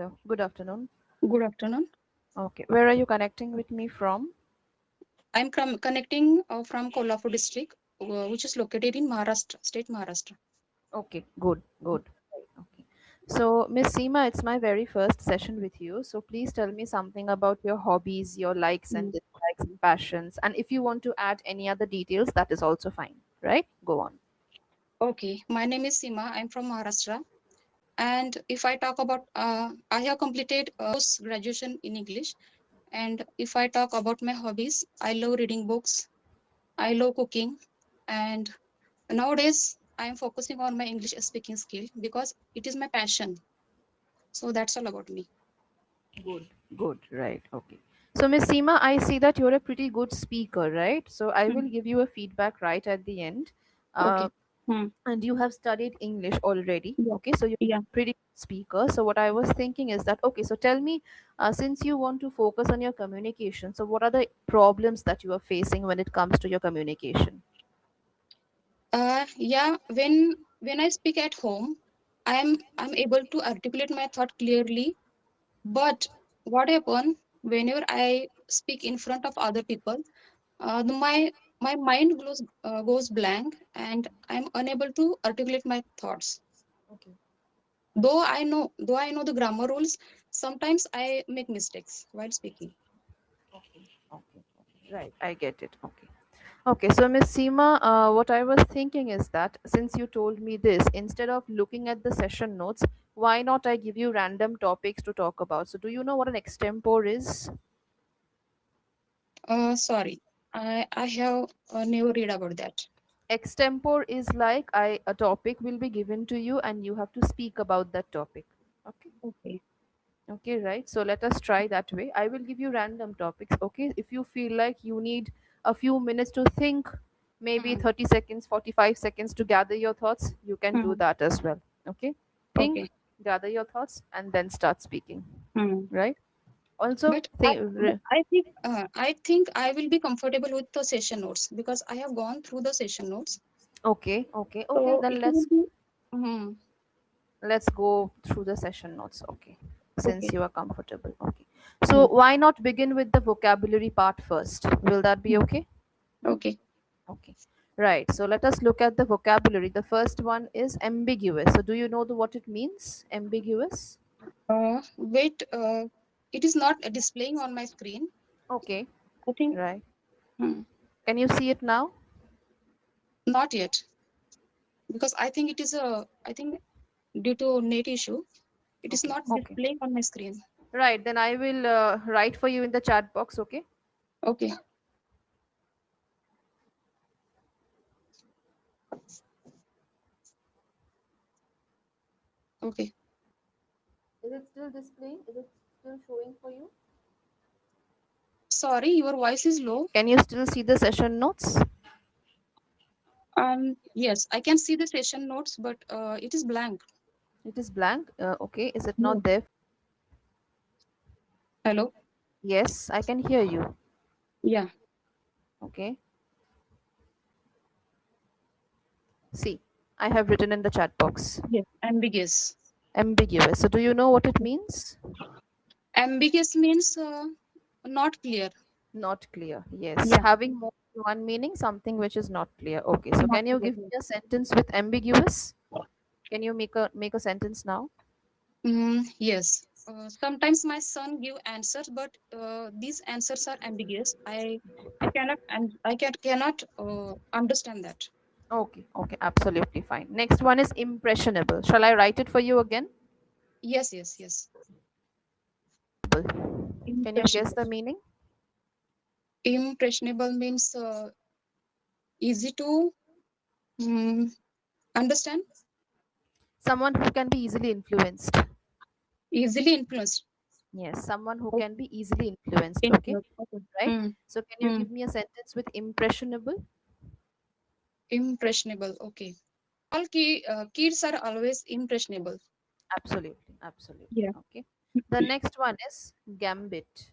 Hello, good afternoon. Good afternoon. Okay, where are you connecting with me from? I'm connecting from Kolhapur district, which is located in Maharashtra, state Maharashtra. Okay, good, good. Right, okay. So, Miss Seema, it's my very first session with you. So, please tell me something about your hobbies, your likes and Mm. dislikes and passions. And if you want to add any other details, that is also fine. Right? Go on. Okay, my name is Seema. I'm from Maharashtra. And if I talk about, I have completed post graduation in English. And if I talk about my hobbies, I love reading books. I love cooking. And nowadays, I am focusing on my English speaking skill because it is my passion. So that's all about me. Good, good, right. Okay. So, Miss Seema, I see that you're a pretty good speaker, right? So, I Mm. will give you a feedback right at the end. Uh, Okay. Hmm. and you have studied English already. Yeah. Okay, so you're Yeah. a pretty good speaker. So, what I was thinking is that, okay, so tell me, since you want to focus on your communication, so what are the problems that you are facing when it comes to your communication? Yeah, when I speak at home, I'm able to articulate my thought clearly. But what happen whenever I speak in front of other people, my mind goes blank and I'm unable to articulate my thoughts. Okay, Though I know the grammar rules, sometimes I make mistakes while speaking. okay, okay, okay. Right, I get it. Okay. Okay, so Miss Seema, what I was thinking is that since you told me this, instead of looking at the session notes, why not I give you random topics to talk about? So, do you know what an extempore is? Sorry, I have never read about that. Extempore is like a topic will be given to you and you have to speak about that topic. Okay. Okay. Okay, right. So let us try that way. I will give you random topics. Okay. If you feel like you need a few minutes to think, maybe Hmm. 30 seconds, 45 seconds to gather your thoughts, you can do Hmm. that as well. Okay. Think, Okay. gather your thoughts, and then start speaking. Hmm. Right. Also, But I think I will be comfortable with the session notes because I have gone through the session notes. okay, okay, okay. So Then it will let's be hmm, let's go through the session notes. Okay, since okay. you are comfortable. Okay, so Hmm, why not begin with the vocabulary part first? Will that be hmm, okay? okay. Okay, right. So let us look at the vocabulary. The first one is ambiguous. So do you know what it means? Ambiguous. Wait. It is not displaying on my screen. Okay, I think right. hmm, Can you see it now? not yet because I think it is a. I think due to net issue, it is Okay, not okay. displaying on my screen. Right. Then I will write for you in the chat box. Okay. Okay. Okay. Is it still displaying? Is it still showing for you? Sorry, your voice is low. Can you still see the session notes? Yes, I can see the session notes, but it is blank. It is blank. Okay. Is it Yes. not there? Hello. Yes, I can hear you. Yeah. Okay. See, I have written in the chat box. Yes. Ambiguous. Ambiguous. So do you know what it means? Ambiguous means not clear. Not clear. Yes. Yeah, Having more than one meaning, something which is not clear. Okay. So not can you clear. give me a sentence with ambiguous? Can you make a sentence now? Yes. Sometimes my son give answers, but these answers are ambiguous. I cannot and cannot understand that. Okay. Okay. Absolutely fine. Next one is impressionable. Shall I write it for you again? Yes, yes, yes. Can you guess Impressionable. the meaning? Impressionable means easy to um, understand, Someone who can be easily influenced. easily influenced. Yes, someone who can Okay. be easily influenced. Okay. Influence. Okay. Right. Mm, So can you mm. give me a sentence with impressionable? Impressionable. Okay. All kids are always impressionable. Absolutely. Absolutely. Yeah. Okay. The next one is gambit.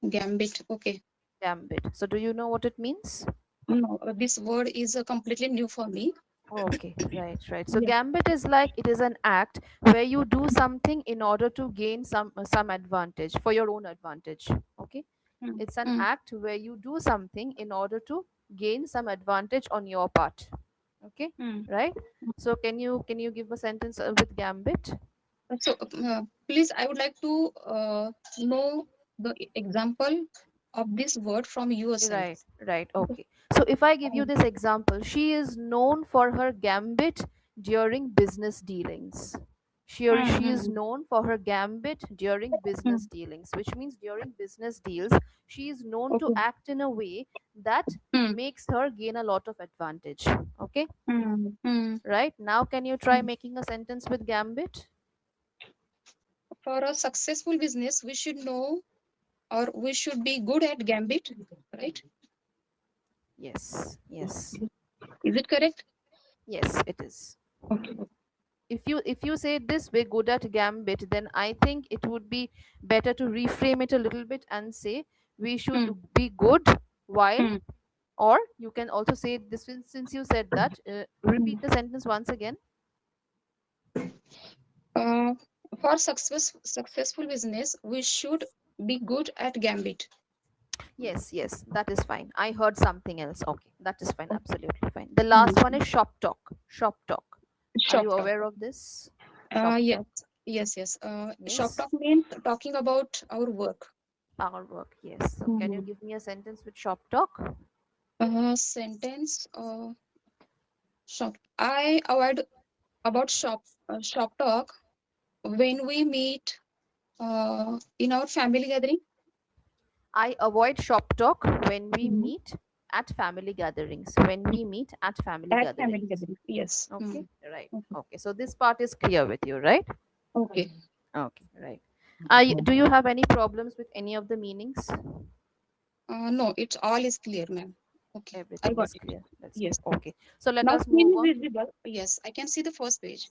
Gambit. Okay. Gambit. So do you know what it means? No, this word is completely new for me. Okay, right, right. So Yes. gambit is like it is an act where you do something in order to gain some advantage for your own advantage. Okay, Mm, it's an mm, act where you do something in order to gain some advantage on your part. Okay, mm. right. So can you give a sentence with gambit? So, please, I would like to know the example of this word from your side. Right, right. Okay. Okay. So if I give you Um, this example, she is known for her gambit during business dealings. She is mm, known for her gambit during mm, business dealings, which means during business deals, she is known to okay. act in a way that Mm, makes her gain a lot of advantage. Okay. mm. Right. Now, can you try Mm. making a sentence with gambit? For a successful business, we should know or we should be good at gambit, right? Yes. Yes. Is it correct? Yes, it is. Okay. If you say it this way, good at gambit, then I think it would be better to reframe it a little bit and say we should Mm, be good while, mm, or you can also say this since you said that, mm. repeat the sentence once again. Uh, for successful business, we should be good at gambit. Yes, yes, that is fine. I heard something else. Okay, that is fine, Okay. absolutely fine. The last one Mm. is shop talk. Shop talk. Are Shop you talk. aware of this? Shop Yes, talk. yes. Shop Yes. talk means talking about our work. Our work. Yes. So can you Mhm. give me a sentence with shop talk? Sentence. Shop. I avoid about shop talk when we meet in our family gathering. I avoid shop talk when we Mhm. meet at family gatherings. When we meet at family At family gatherings. gathering. Yes. Okay, Mm. right. Okay. Okay, so this part is clear with you, right? Okay. Okay, right. Do you have any problems with any of the meanings? No, it's all is clear, ma'am. Okay, I Everything got is it. clear. That's good. Yes. Okay, so let Now us move screen on. is visible. Yes, I can see the first page.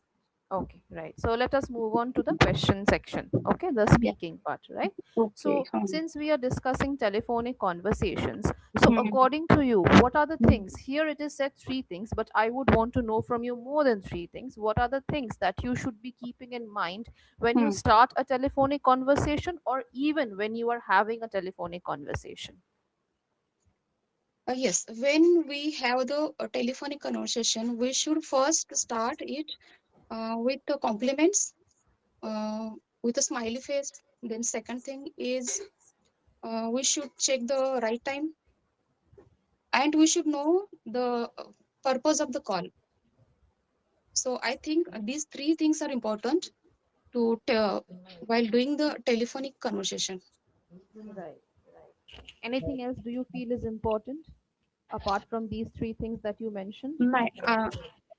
Okay, right. So let us move on to the question section. Okay, the Yeah. speaking part, right? Okay. So, since we are discussing telephonic conversations, so Hmm. according to you, what are the Hmm. things? Here it is said three things, but I would want to know from you more than three things. What are the things that you should be keeping in mind when you Hmm. start a telephonic conversation, or even when you are having a telephonic conversation? Yes, when we have the telephonic conversation, we should first start it with the compliments, uh, with a smiley face. Then second thing is we should check the right time, and we should know the purpose of the call. So I think these three things are important to while doing the telephonic conversation. Right. Anything else do you feel is important apart from these three things that you mentioned? My,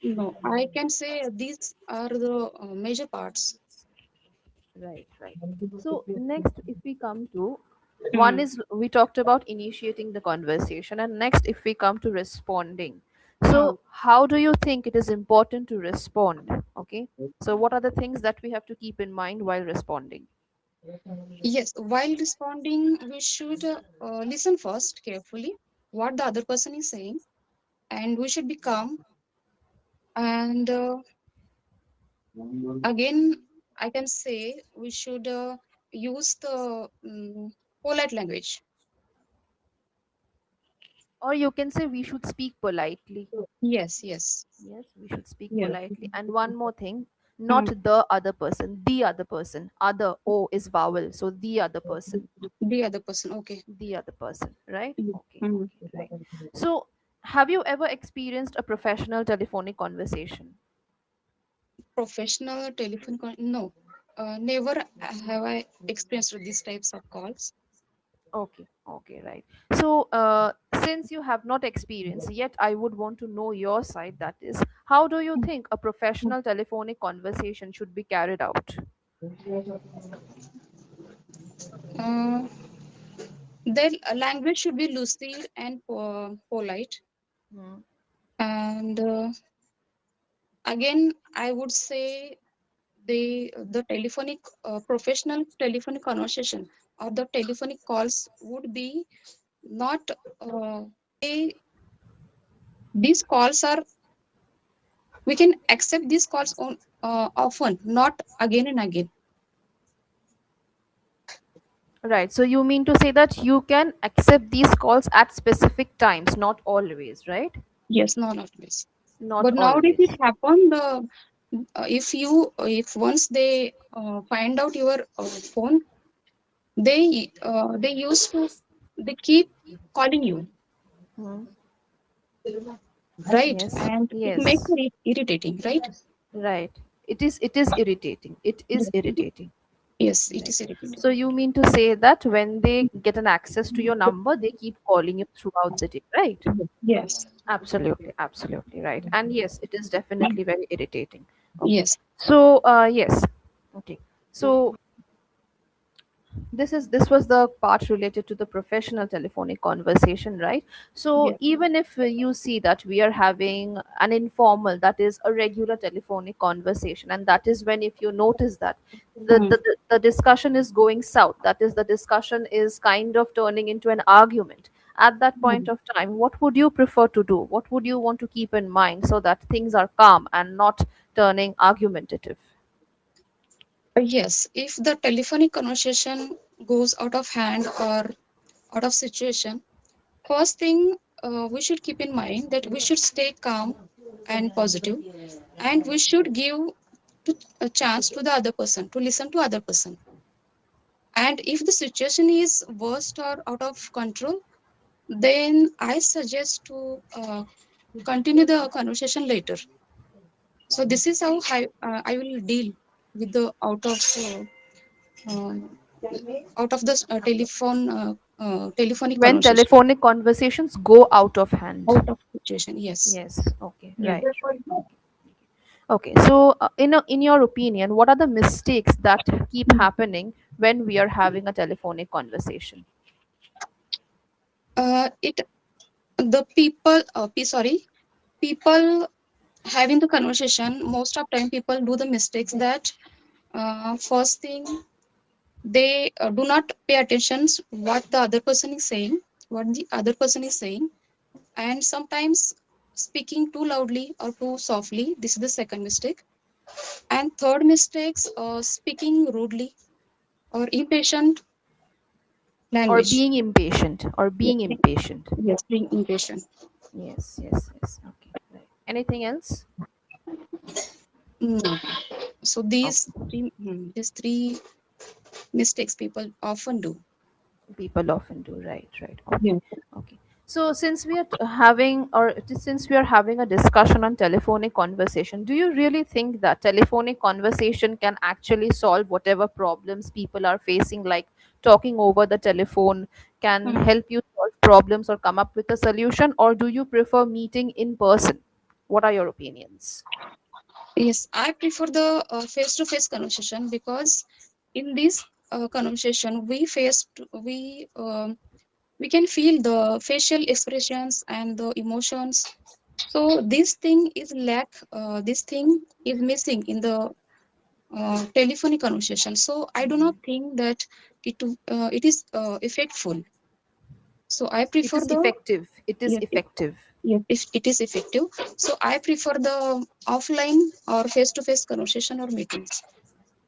no, I can say these are the major parts. Right, right. So next, if we come to one Hmm. is we talked about initiating the conversation, and next, if we come to responding. Uh, So, how do you think it is important to respond? Okay. So, what are the things that we have to keep in mind while responding? yes, while responding, we should listen first carefully what the other person is saying, and we should be calm. And again, I can say we should use the polite language. Or you can say we should speak politely. Yes, yes, Yes, we should speak yes. politely. And one more thing, not Hmm. the other person, the other person. Other O is vowel, so the other person. The other person. Okay. The other person, right? Mm. Okay, Mm. okay, right. So, have you ever experienced a professional telephonic conversation? Professional telephone call? No, never have I experienced these types of calls. Okay, okay, right. So, since you have not experienced yet, I would want to know your side. That is, how do you think a professional telephonic conversation should be carried out? Uh, their language should be lucid and polite. Hmm. And again, I would say the telephonic professional telephonic conversation or the telephonic calls would be not they, these calls are We can accept these calls on often, not again and again. Right. So you mean to say that you can accept these calls at specific times, not always, right? Yes, no, not always. Not But nowadays it always. happened. If once they find out your phone, they used to they keep calling you, Hmm. right? Yes. And it makes Yes. it irritating, right? Right. It is irritating. It is Yes, irritating. yes, it Right. is irritating. So you mean to say that when they get an access to your number, they keep calling you throughout the day, right? Yes, Absolutely, absolutely right. And yes, it is definitely very irritating. Okay. yes, So yes. Okay. So this was the part related to the professional telephonic conversation, right? So yes. even if you see that we are having an informal, that is a regular telephonic conversation, and that is when, if you notice that Hmm. the discussion is going south, that is the discussion is kind of turning into an argument, at that point Hmm. of time, what would you prefer to do? What would you want to keep in mind so that things are calm and not turning argumentative? Yes, if the telephonic conversation goes out of hand or out of situation, first thing we should keep in mind that we should stay calm and positive, and we should give a chance to the other person to listen to other person. And if the situation is worst or out of control, then I suggest to continue the conversation later. So this is how I will deal with the uh, out of the telephonic When conversation, telephonic conversations go out of hand. out of situation. Yes, Yes. Okay. yes. Right. Right. Okay. Okay. So, in your opinion, what are the mistakes that keep happening when we are having a telephonic conversation? It the people. Sorry, people having the conversation. Most of time, people do the mistakes that first thing they do not pay attention what the other person is saying, what the other person is saying, and sometimes speaking too loudly or too softly. This is the second mistake. And third mistakes, speaking rudely or impatient Or language. being impatient. Or Yes, being impatient. yes, being impatient. Yes. Yes. Yes. Okay. Right. Anything else? No. So Okay. these three mistakes people often do. People often do. Right. Right. Okay. Yeah. Okay. So since we are having, or since we are having a discussion on telephonic conversation, do you really think that telephonic conversation can actually solve whatever problems people are facing, like talking over the telephone can Mm. help you solve problems or come up with a solution, or do you prefer meeting in person? What are your opinions? Yes, I prefer the face-to-face conversation because in this conversation we can feel the facial expressions and the emotions. So this thing is missing in the telephonic conversation. So I do not think that it is effectful. So I It prefer is the effective. It is yes, effective. yes, if it is effective. So I prefer the offline or face-to-face conversation or meetings.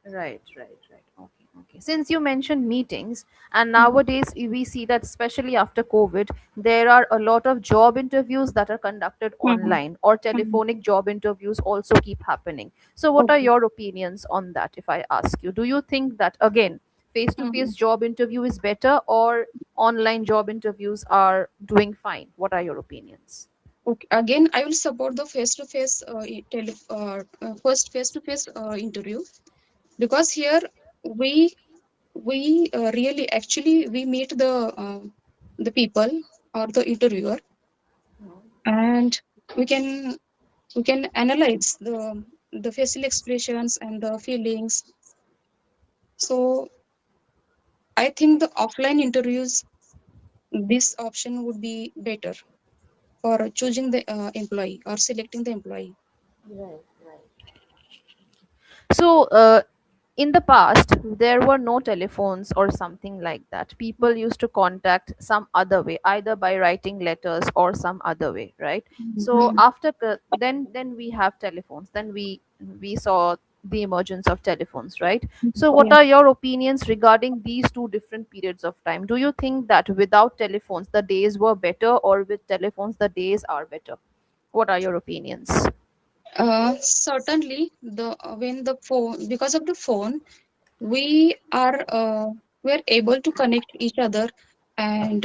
Right, right, right. Okay, okay. Since you mentioned meetings, and Mhm. nowadays we see that, especially after COVID, there are a lot of job interviews that are conducted Mhm. online, or Mhm. telephonic job interviews also keep happening. So, what are Okay. your opinions on that, if I ask you? Do you think that, again, face to face Mhm. job interview is better, or online job interviews are doing fine? What are your opinions? Okay. Again, I will support the face-to-face first face-to-face interview because here we we really actually we meet the people or the interviewer, and we can we can analyze the facial expressions and the feelings. So I think the offline interviews, this option would be better for choosing the employee or selecting the employee. Right, right. So, in the past there were no telephones or something like that. People used to contact some other way, either by writing letters or some other way, right? So Mhm. after then we have telephones, then we saw the emergence of telephones, right? So what Yes. are your opinions regarding these two different periods of time? Do you think that without telephones the days were better, or with telephones the days are better? What are your opinions? Certainly, the when the phone, because of the phone, we are able to connect each other, and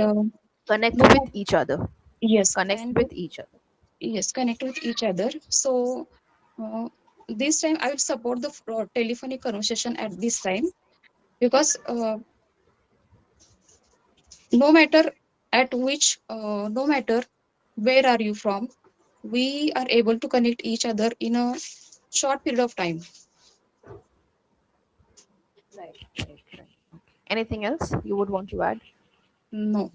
Connect no with matter, each other. yes, Connect and with each other. yes, connect with each other. So this time I will support the telephonic conversation at this time, because no matter no matter where are you from, we are able to connect each other in a short period of time. Right, right, right. Anything else you would want to add? No.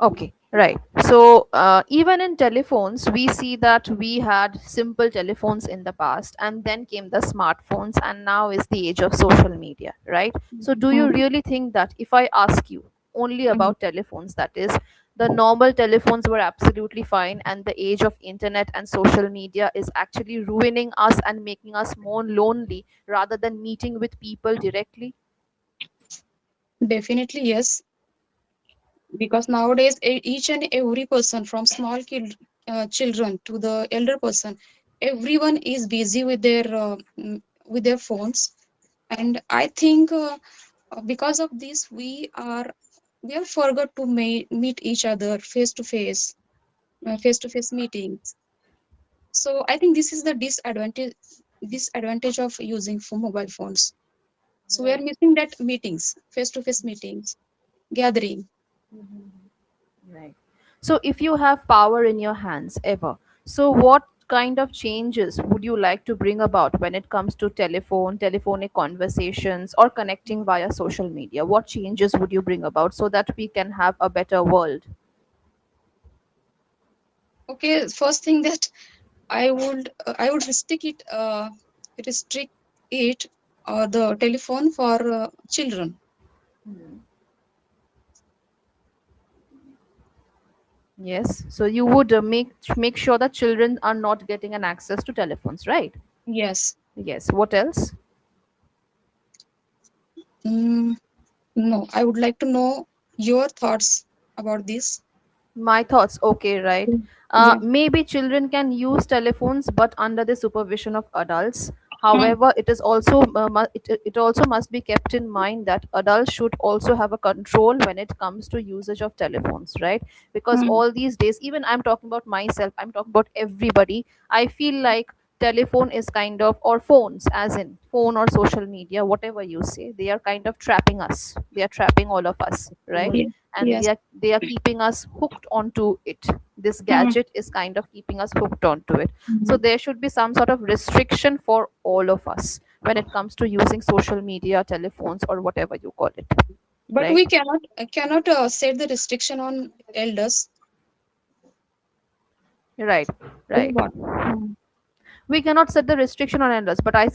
Okay, right. So, even in telephones, we see that we had simple telephones in the past, and then came the smartphones, and now is the age of social media, right? So, do you Mm, really think that if I ask you only mm. about telephones, that is, the normal telephones were absolutely fine, and the age of internet and social media is actually ruining us and making us more lonely rather than meeting with people directly? Definitely yes, because nowadays each and every person from small children to the elder person, everyone is busy with their phones, and I think because of this we are forgot to meet each other face to face meetings. So I think this is the disadvantage of using for mobile phones. So we are Right. missing that meetings, face to face meetings, gathering. Right. So, if you have power in your hands ever, so what kind of changes would you like to bring about when it comes to telephonic conversations, or connecting via social media? What changes would you bring about so that we can have a better world? Okay, first thing that I would restrict it the telephone for children. Yes. So you would make sure that children are not getting an access to telephones, right? Yes. Yes. What else? Mm, no, I would like to know your thoughts about this. My thoughts, okay, right. Mm. Yes. Maybe children can use telephones, but under the supervision of adults. Mm, However, it is also it also must be kept in mind that adults should also have a control when it comes to usage of telephones, right? Because mm, all these days, even I'm talking about myself, I'm talking about everybody. I feel like telephone is kind of, or phones, as in phone or social media, whatever you say, they are kind of trapping us. They are trapping all of us, right? yes. And Yes. they are keeping us hooked onto it. This Mm, gadget is kind of keeping us hooked onto it. So mm. there should be some sort of restriction for all of us when it comes to using social media, telephones, or whatever you call it, But right? we cannot set the restriction on elders. Right, Then right. what? Mm, We cannot set the restriction on endless, but I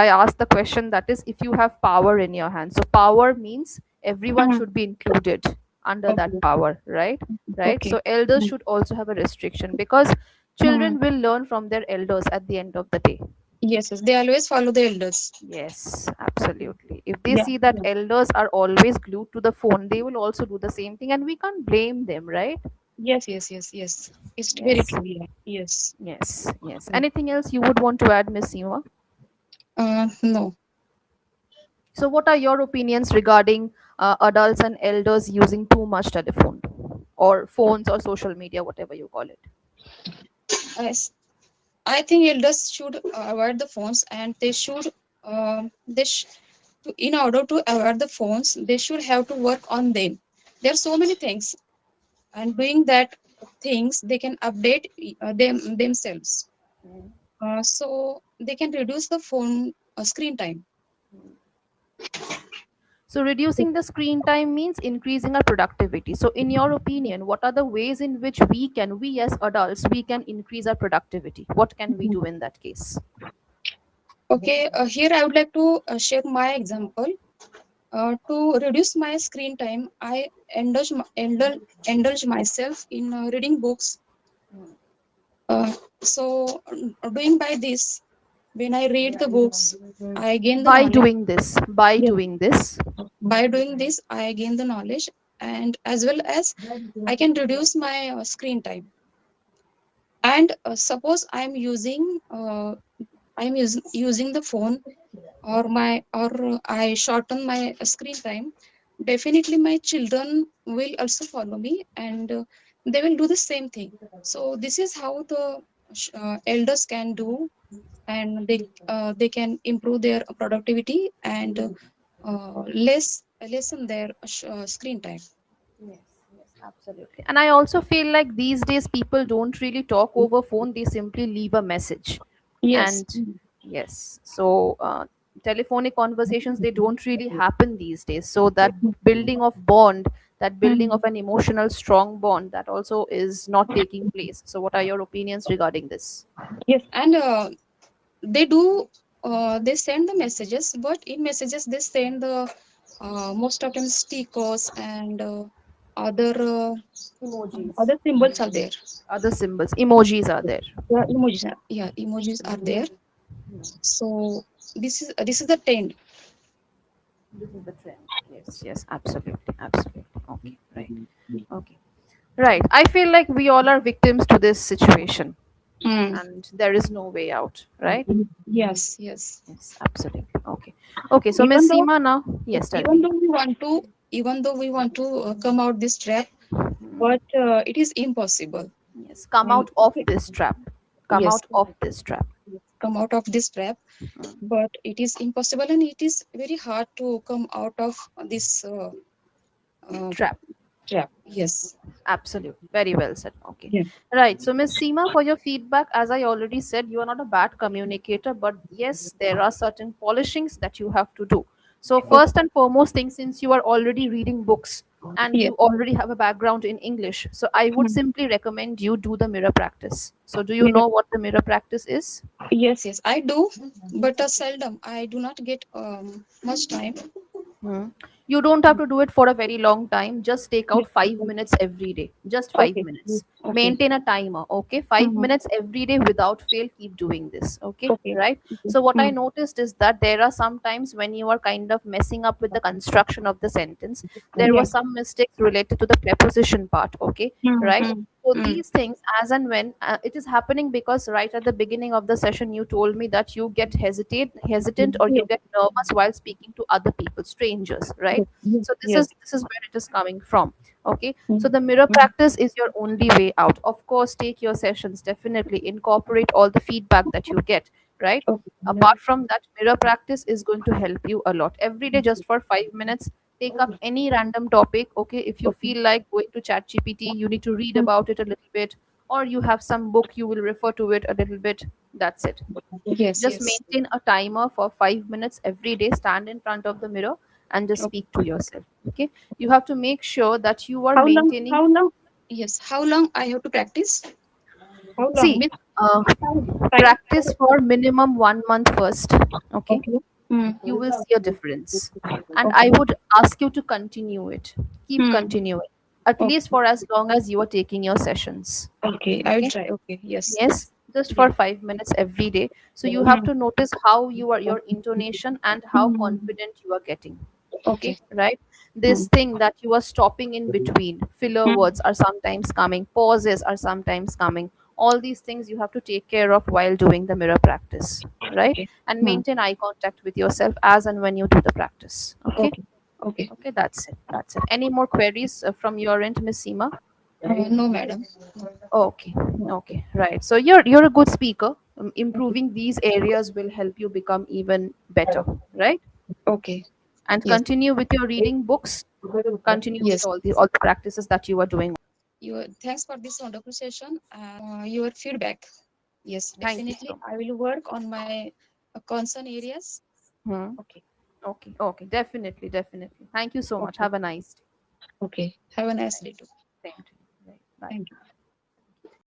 asked the question, that is, if you have power in your hands. So power means everyone mm. should be included under that Okay. power, right? Right. Okay. So elders Mm, should also have a restriction, because mm. children will learn from their elders at the end of the day. Yes, yes. They always follow the elders. Yes, absolutely. If they Yeah. see that Yeah. elders are always glued to the phone, they will also do the same thing, and we can't blame them, right? Yes, yes, yes, yes. It's very Yes, true. Yeah. Yes. yes, yes. Mm. Anything else you would want to add, Miss Seema? No. So, what are your opinions regarding adults and elders using too much telephone, or phones, or social media, whatever you call it? Yes. I think elders should avoid the phones, and they should, they sh- in order to avoid the phones, they should have to work on them. There are so many things, and doing that things, they can update themselves. So they can reduce the phone screen time. So, reducing the screen time means increasing our productivity. So, in your opinion, what are the ways in which we as adults, we can increase our productivity? What can we Mhm. do in that case? Okay, here I would like to share my example. To reduce my screen time, I indulge myself in reading books. Uh, doing by this, when I read the books, I gain the By knowledge. doing this, by Yes. doing this. By doing this, I gain the knowledge, and as well as I can reduce my screen time. And suppose I'm using the phone, or I shorten my screen time, definitely my children will also follow me, and they will do the same thing. So this is how the elders can do, and they can improve their productivity and lessen their screen time. Yes, yes, absolutely. And I also feel like these days people don't really talk over phone, they simply leave a message. Yes. And yes, so telephonic conversations, they don't really happen these days. So that building of bond, that building of Mhm. an emotional strong bond, that also is not taking place. So what are your opinions regarding this? Yes, and they do they send the messages, but in messages they send the most of them stickers and other uh, Emojis. other symbols are there. Other symbols, emojis are there. Yeah, emojis are there. So this is the trend. This is the trend. Yes, yes, absolutely, absolutely. Okay, right. Okay. Right. I feel like we all are victims to this situation Mm. and there is no way out, right? Yes, yes. Yes, absolutely. Okay. Okay, so Even Miss though Seema now, yes, tell even me. though we want to even though we want to come out this trap, but it is impossible. Yes, come And out of this trap. Come yes, out of this trap. come out of this trap, but it is impossible, and it is very hard to come out of this uh, Trap. trap. Yes. Absolutely. Very well said. Okay. Yeah. Right. So, Miss Seema, for your feedback, as I already said, you are not a bad communicator, but yes, there are certain polishings that you have to do. So, Okay. first and foremost thing, since you are already reading books and Yes. you already have a background in English, so I would Mm. simply recommend you do the mirror practice. So, do you Mirror- know what the mirror practice is? Yes, yes, I do, but seldom. I do not get much time. Hmm. You don't have to do it for a very long time. Just take Yes. out 5 minutes every day. Just five Okay. minutes. Okay. Maintain a timer. Okay. Five Mm. minutes every day without fail. Keep doing this. Okay. Okay. Right. Okay. So, what I Mm. noticed is that there are some times when you are kind of messing up with the construction of the sentence. There were Yes. some mistakes related to the preposition part. Okay. Mm. Right. Mm. So Mm. these things, as and when it is happening, because right at the beginning of the session, you told me that you get hesitant, or you Yes. get nervous while speaking to other people, strangers, right? Yes. Yes. So this is Yes. this is where it is coming from. Okay. So Mm. the mirror Mm. practice is your only way out. Of course, take your sessions, definitely incorporate all the feedback that you get, right? Okay. Apart from that, mirror practice is going to help you a lot every day, just for 5 minutes. Take up any random topic. Okay, if you Okay. feel like going to chat gpt, you need to read Mm. about it a little bit, or you have some book, you will refer to it a little bit. That's it. Yes. Just Yes. maintain a timer for 5 minutes every day. Stand in front of the mirror and just Okay. speak to yourself. Okay, you have to make sure that you are How long? maintaining. How long? Yes. How long I have to practice? How long? See, Means uh, time. practice for minimum 1 month first. Okay, Okay. Mm. you will see a difference, and I Okay. would ask you to continue it. Keep Mm. continuing, at least Okay. for as long as you are taking your sessions. Okay. I will Okay. try. Okay. Yes. Yes, just Yes. for 5 minutes every day. So you have Mm. to notice how you are, your intonation, and how Mm. confident you are getting. Okay, Okay. right? This Mm. thing that you are stopping in between, filler Mm. words are sometimes coming, pauses are sometimes coming. All these things you have to take care of while doing the mirror practice, right? Okay. And Mm. maintain eye contact with yourself as and when you do the practice. Okay, Okay. Okay. okay, that's it. That's it. Any more queries from your end, Miss Seema? No, madam. Okay, okay, right. So you're a good speaker. Improving these areas will help you become even better, right? Okay. And Yes. continue with your reading books. Continue with Yes. all the practices that you are doing. Your thanks for this wonderful session and your feedback. Yes, Thank you definitely. so I will work on my concern areas. much. Hmm. Okay. Okay, okay, definitely, definitely. Thank you so much. Okay. Have a nice day. Okay. Have a nice day too. Same to you. Right. Bye. Thank you.